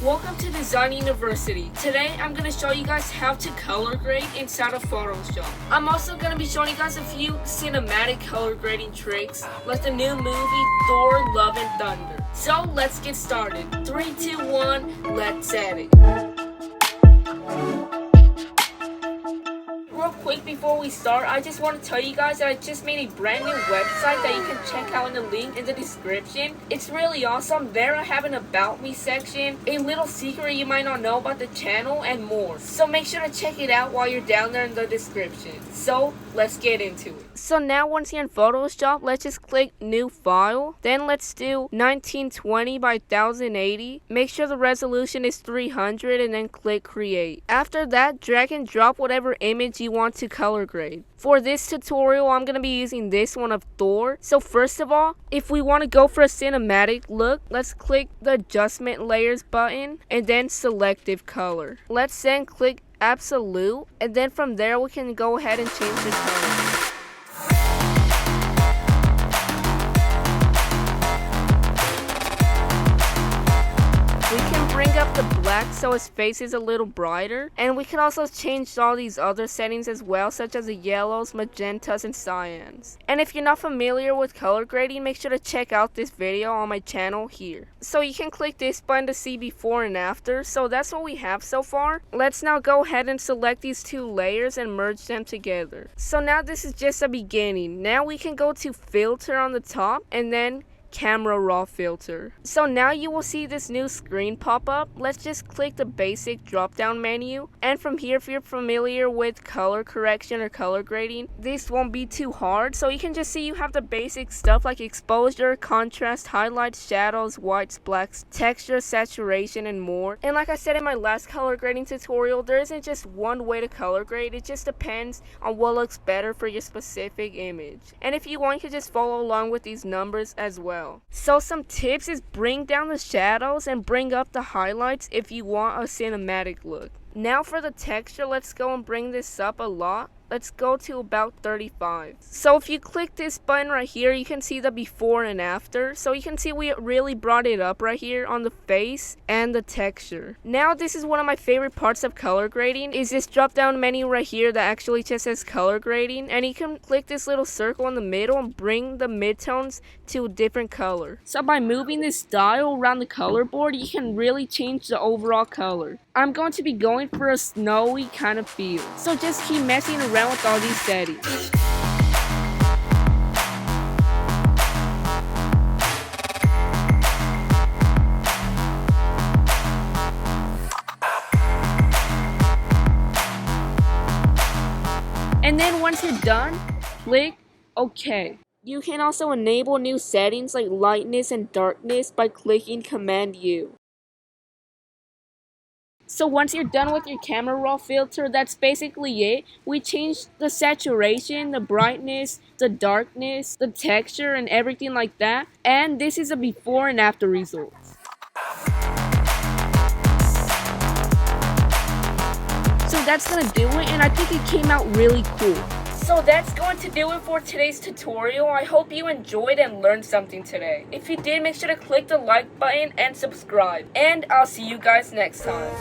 Welcome to Design University. Today I'm going to show you guys how to color grade inside of Photoshop. I'm also going to be showing you guys a few cinematic color grading tricks like the new movie Thor: Love and Thunder. So let's get started. 3, 2, 1, let's edit. Real quick before we start, I just want to tell you guys that I just made a brand new website that you can check out in the link in the description. It's really awesome. There I have an About Me section, a little secret you might not know about the channel, and more. So make sure to check it out while you're down there in the description. So let's get into it. So now once you're in Photoshop, let's just click New File. Then let's do 1920 by 1080. Make sure the resolution is 300 and then click Create. After that, drag and drop whatever image you want to color grade. For this tutorial, I'm going to be using this one of Thor. So first of all, if we want to go for a cinematic look, let's click the Adjustment Layers button and then Selective Color. Let's then click Absolute, and then from there we can go ahead and change the color. We can bring up the black so his face is a little brighter, and we can also change all these other settings as well, such as the yellows, magentas, and cyans. And if you're not familiar with color grading, make sure to check out this video on my channel here. So you can click this button to see before and after. So that's what we have so far. Let's now go ahead and select these two layers and merge them together. So now this is just a beginning. Now we can go to Filter on the top and then Camera Raw Filter. So now you will see this new screen pop up. Let's just click the basic drop down menu, and from here, if you're familiar with color correction or color grading, this won't be too hard. So you can just see you have the basic stuff like exposure, contrast, highlights, shadows, whites, blacks, texture, saturation, and more. And like I said in my last color grading tutorial, there isn't just one way to color grade. It just depends on what looks better for your specific image. And if you want, you can just follow along with these numbers as well. So some tips is bring down the shadows and bring up the highlights if you want a cinematic look. Now for the texture, let's go and bring this up a lot. Let's go to about 35. So if you click this button right here, you can see the before and after. So you can see we really brought it up right here on the face and the texture. Now this is one of my favorite parts of color grading, is this drop down menu right here that actually just says color grading. And you can click this little circle in the middle and bring the midtones to a different color. So by moving this dial around the color board, you can really change the overall color. I'm going to be going for a snowy kind of feel. So just keep messing around with all these settings. And then once you're done, click OK. You can also enable new settings like lightness and darkness by clicking Command U. So once you're done with your camera raw filter, that's basically it. We changed the saturation, the brightness, the darkness, the texture, and everything like that. And this is a before and after results. So that's gonna do it, and I think it came out really cool. So that's going to do it for today's tutorial. I hope you enjoyed and learned something today. If you did, make sure to click the like button and subscribe. And I'll see you guys next time.